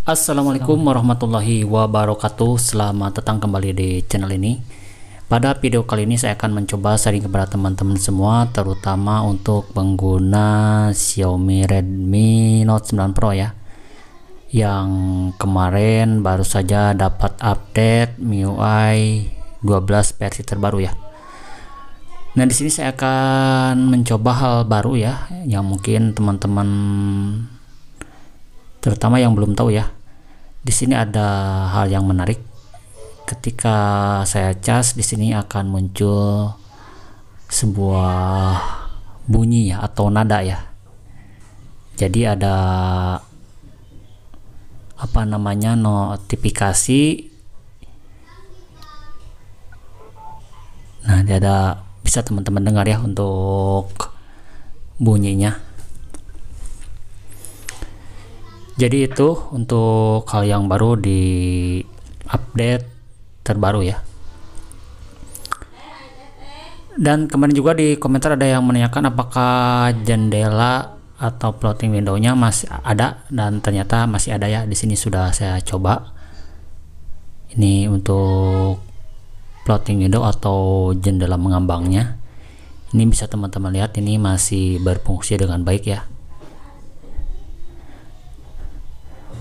Assalamualaikum warahmatullahi wabarakatuh. Selamat datang kembali di channel ini. Pada video kali ini saya akan mencoba sharing kepada teman-teman semua, terutama untuk pengguna Xiaomi Redmi Note 9 Pro ya, yang kemarin baru saja dapat update MIUI 12 versi terbaru ya. Nah, di sini saya akan mencoba hal baru ya, yang mungkin teman-teman terutama yang belum tahu ya. Di sini ada hal yang menarik. Ketika saya cas, di sini akan muncul sebuah bunyi ya, atau nada ya. Jadi ada apa namanya, notifikasi. Nah, dia ada, bisa teman-teman dengar ya untuk bunyinya. Jadi itu untuk hal yang baru di update terbaru ya. Dan kemarin juga di komentar ada yang menanyakan apakah jendela atau floating window-nya masih ada, dan ternyata masih ada ya. Di sini sudah saya coba. Ini untuk floating window atau jendela mengambangnya. Ini bisa teman-teman lihat, ini masih berfungsi dengan baik ya.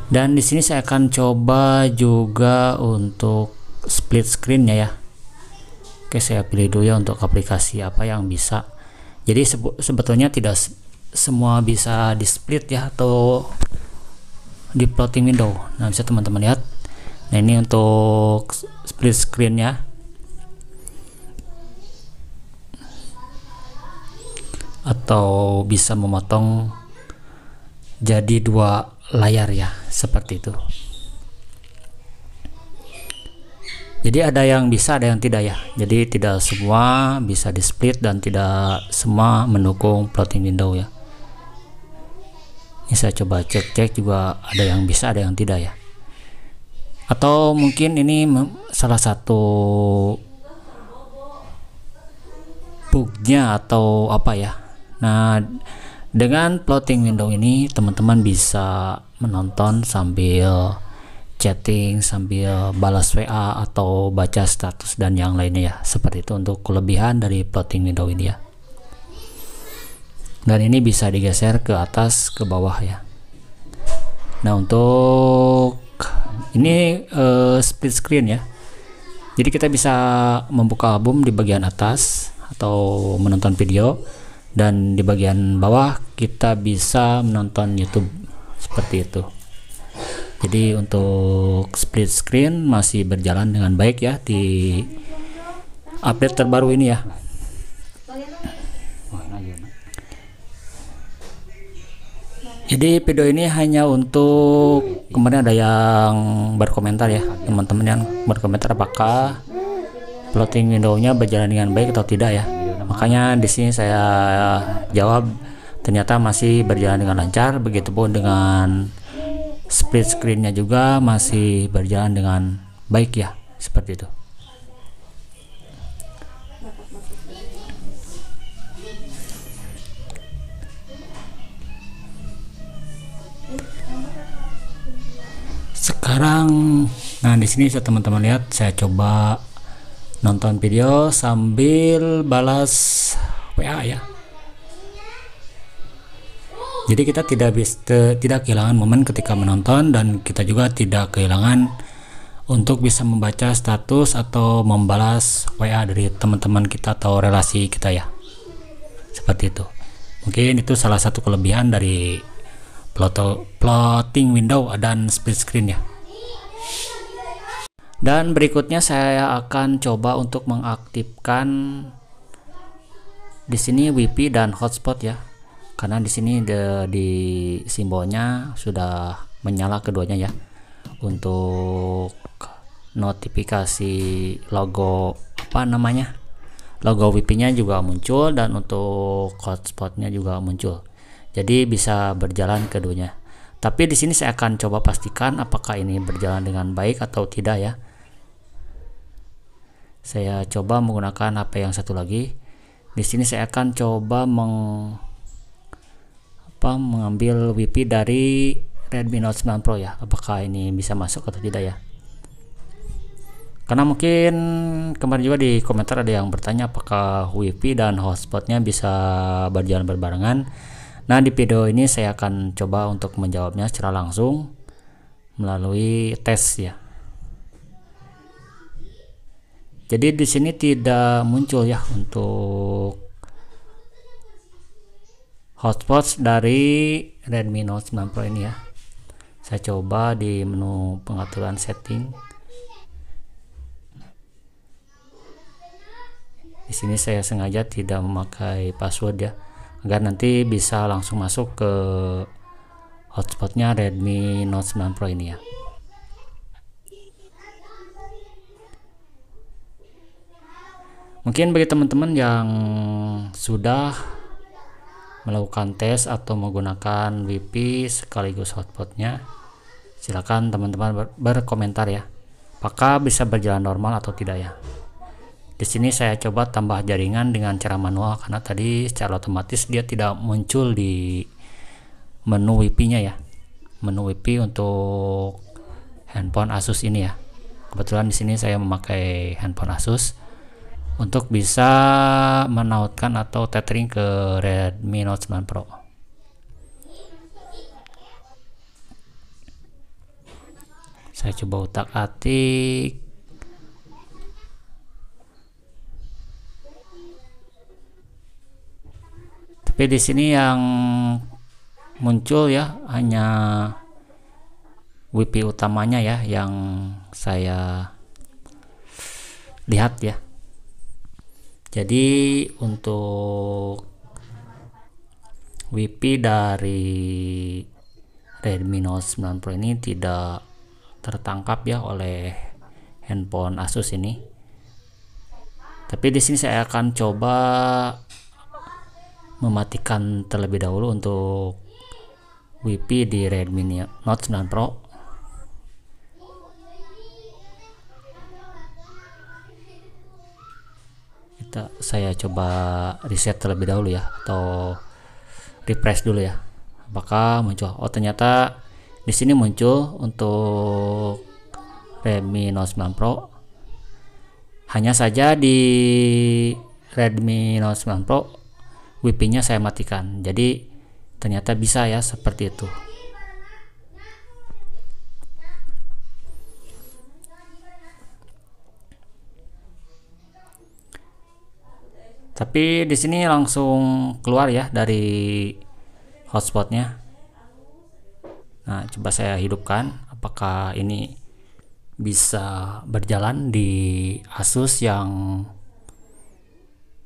Dan di sini saya akan coba juga untuk split screen-nya ya. Oke, saya pilih dulu ya untuk aplikasi apa yang bisa. Jadi sebetulnya tidak semua bisa di split ya, atau di floating window. Nah, bisa teman-teman lihat. Nah, ini untuk split screen-nya. Atau bisa memotong jadi dua layar ya, seperti itu. Jadi ada yang bisa, ada yang tidak ya. Jadi tidak semua bisa di split dan tidak semua mendukung floating window ya. Ini saya coba cek juga, ada yang bisa, ada yang tidak ya. Atau mungkin ini salah satu bugnya atau apa ya. Nah, dengan floating window ini teman-teman bisa menonton sambil chatting, sambil balas WA atau baca status dan yang lainnya ya. Seperti itu untuk kelebihan dari floating window ini ya. Dan ini bisa digeser ke atas, ke bawah ya. Nah, untuk ini split screen ya. Jadi kita bisa membuka album di bagian atas atau menonton video, dan di bagian bawah kita bisa menonton YouTube, seperti itu. Jadi untuk split screen masih berjalan dengan baik ya di update terbaru ini ya. Jadi video ini hanya untuk, kemarin ada yang berkomentar ya, teman-teman yang berkomentar apakah floating window-nya berjalan dengan baik atau tidak ya. Makanya di sini saya jawab ternyata masih berjalan dengan lancar. Begitupun dengan split screen-nya juga masih berjalan dengan baik ya, seperti itu. Sekarang, nah di sini teman-teman lihat, saya coba nonton video sambil balas WA ya. Jadi kita tidak kehilangan momen ketika menonton, dan kita juga tidak kehilangan untuk bisa membaca status atau membalas WA dari teman-teman kita atau relasi kita ya. Seperti itu. Mungkin itu salah satu kelebihan dari floating window dan split screen ya. Dan berikutnya saya akan coba untuk mengaktifkan di sini WiFi dan hotspot ya. Karena di sini di simbolnya sudah menyala keduanya ya. Untuk notifikasi logo apa namanya? Logo WiFi-nya juga muncul, dan untuk hotspotnya juga muncul. Jadi bisa berjalan keduanya. Tapi di sini saya akan coba pastikan apakah ini berjalan dengan baik atau tidak ya. Saya coba menggunakan HP yang satu lagi. Di sini saya akan coba mengambil WiFi dari Redmi Note 9 Pro ya, apakah ini bisa masuk atau tidak ya. Karena mungkin kemarin juga di komentar ada yang bertanya apakah WiFi dan hotspotnya bisa berjalan berbarengan. Nah, di video ini saya akan coba untuk menjawabnya secara langsung melalui tes ya. Jadi di sini tidak muncul ya untuk hotspot dari Redmi Note 9 Pro ini ya. Saya coba di menu pengaturan setting. Di sini saya sengaja tidak memakai password ya, agar nanti bisa langsung masuk ke hotspotnya Redmi Note 9 Pro ini ya. Mungkin bagi teman-teman yang sudah melakukan tes atau menggunakan WiFi sekaligus hotspotnya, silakan teman-teman berkomentar ya, apakah bisa berjalan normal atau tidak ya. Di sini saya coba tambah jaringan dengan cara manual karena tadi secara otomatis dia tidak muncul di menu WiFi-nya ya. Menu WiFi untuk handphone Asus ini ya. Kebetulan di sini saya memakai handphone Asus untuk bisa menautkan atau tethering ke Redmi Note 9 Pro. Saya coba utak-atik. Tapi di sini yang muncul ya hanya WiFi utamanya ya yang saya lihat ya. Jadi untuk WiFi dari Redmi Note 9 Pro ini tidak tertangkap ya oleh handphone Asus ini. Tapi di sini saya akan coba mematikan terlebih dahulu untuk WiFi di Redmi Note 9 Pro. Saya coba reset terlebih dahulu ya, atau refresh dulu ya, apakah muncul. Oh, ternyata di sini muncul untuk Redmi Note 9 Pro. Hanya saja di Redmi Note 9 Pro WiFi-nya saya matikan. Jadi ternyata bisa ya seperti itu. Tapi di sini langsung keluar ya dari hotspotnya. Nah, coba saya hidupkan. Apakah ini bisa berjalan di Asus yang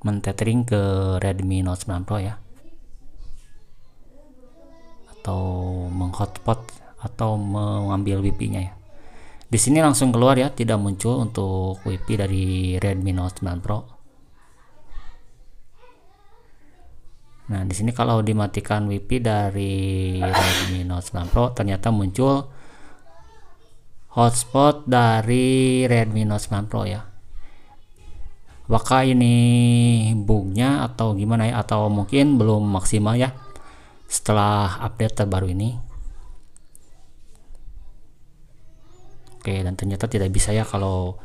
mentethering ke Redmi Note 9 Pro ya, atau menghotspot atau mengambil WiFi-nya ya. Di sini langsung keluar ya, tidak muncul untuk WiFi dari Redmi Note 9 Pro. Nah, di sini kalau dimatikan WiFi dari Redmi Note 9 Pro, ternyata muncul hotspot dari Redmi Note 9 Pro ya. Apakah ini bugnya atau gimana ya, atau mungkin belum maksimal ya setelah update terbaru ini. Oke, dan ternyata tidak bisa ya kalau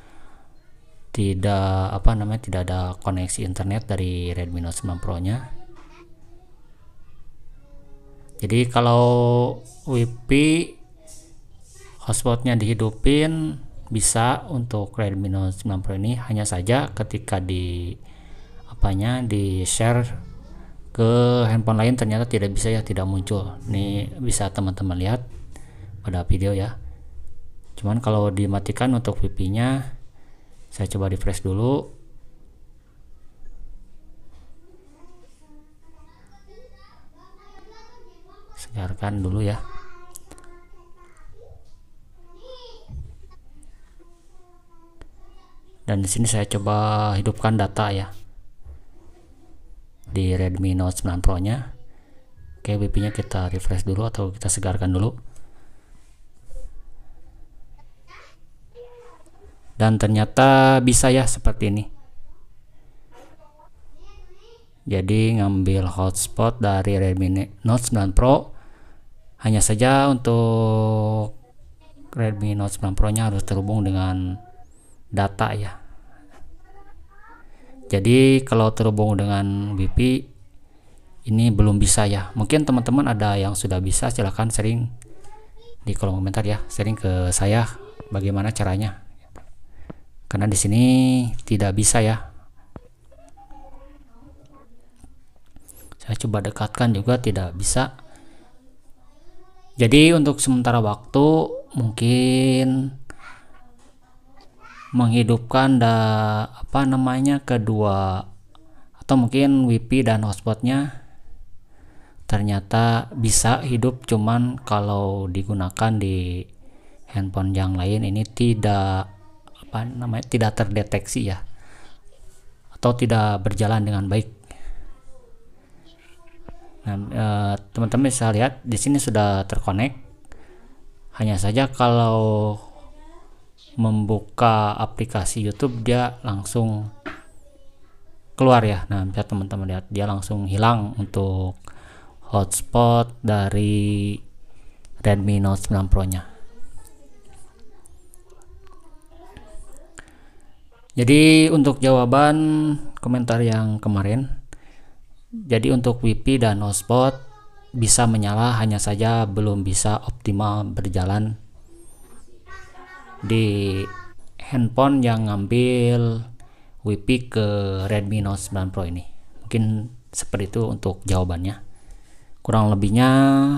tidak tidak ada koneksi internet dari Redmi Note 9 Pro nya. Jadi kalau WiFi hotspotnya dihidupin bisa untuk Redmi Note 9 Pro ini, hanya saja ketika di share ke handphone lain ternyata tidak bisa ya, tidak muncul. Ini bisa teman-teman lihat pada video ya. Cuman kalau dimatikan untuk WiFi nya, saya coba refresh dulu. Segarkan dulu ya. Dan di sini saya coba hidupkan data ya di Redmi Note 9 Pro nya. Oke, WiFi nya kita refresh dulu atau kita segarkan dulu. Dan ternyata bisa ya seperti ini. Jadi ngambil hotspot dari Redmi Note 9 Pro Hanya saja untuk Redmi Note 9 Pro nya harus terhubung dengan data ya. Jadi kalau terhubung dengan WiFi ini belum bisa ya. Mungkin teman-teman ada yang sudah bisa, silahkan sharing di kolom komentar ya, sharing ke saya bagaimana caranya. Karena di sini tidak bisa ya. Saya coba dekatkan juga tidak bisa. Jadi untuk sementara waktu mungkin menghidupkan kedua, atau mungkin WiFi dan hotspotnya ternyata bisa hidup, cuman kalau digunakan di handphone yang lain ini tidak tidak terdeteksi ya, atau tidak berjalan dengan baik. Nah, teman-teman bisa lihat di sini sudah terkonek. Hanya saja kalau membuka aplikasi YouTube dia langsung keluar ya. Nah, bisa teman-teman lihat dia langsung hilang untuk hotspot dari Redmi Note 9 Pro nya. Jadi untuk jawaban komentar yang kemarin, jadi untuk WiFi dan hotspot bisa menyala, hanya saja belum bisa optimal berjalan di handphone yang ngambil WiFi ke Redmi Note 9 Pro ini. Mungkin seperti itu untuk jawabannya. Kurang lebihnya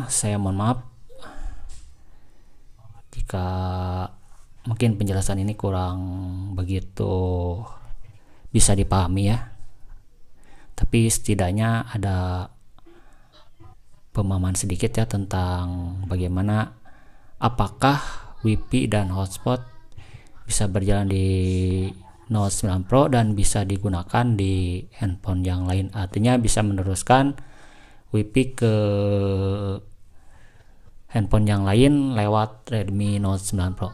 saya mohon maaf jika mungkin penjelasan ini kurang begitu bisa dipahami ya. Tapi setidaknya ada pemahaman sedikit ya tentang bagaimana apakah WiFi dan hotspot bisa berjalan di Note 9 Pro dan bisa digunakan di handphone yang lain. Artinya bisa meneruskan WiFi ke handphone yang lain lewat Redmi Note 9 Pro.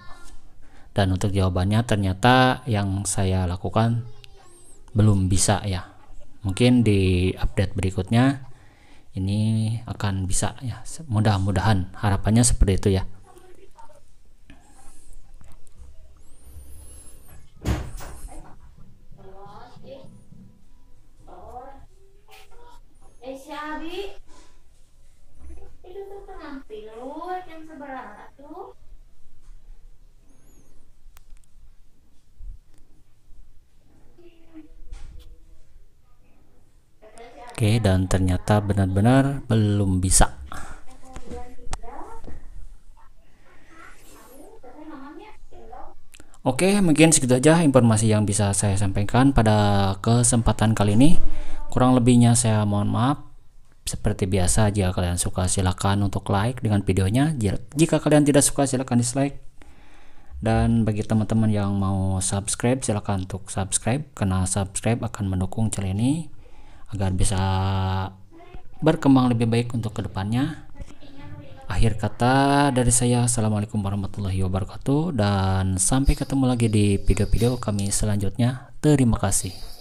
Dan untuk jawabannya ternyata yang saya lakukan belum bisa ya. Mungkin di update berikutnya ini akan bisa ya, mudah-mudahan, harapannya seperti itu ya. Oke, dan ternyata benar-benar belum bisa. Oke, mungkin segitu aja informasi yang bisa saya sampaikan pada kesempatan kali ini. Kurang lebihnya saya mohon maaf. Seperti biasa, jika kalian suka silakan untuk like dengan videonya. Jika kalian tidak suka silakan dislike. Dan bagi teman-teman yang mau subscribe, silakan untuk subscribe, karena subscribe akan mendukung channel ini agar bisa berkembang lebih baik untuk kedepannya. Akhir kata dari saya, assalamualaikum warahmatullahi wabarakatuh, dan sampai ketemu lagi di video-video kami selanjutnya. Terima kasih.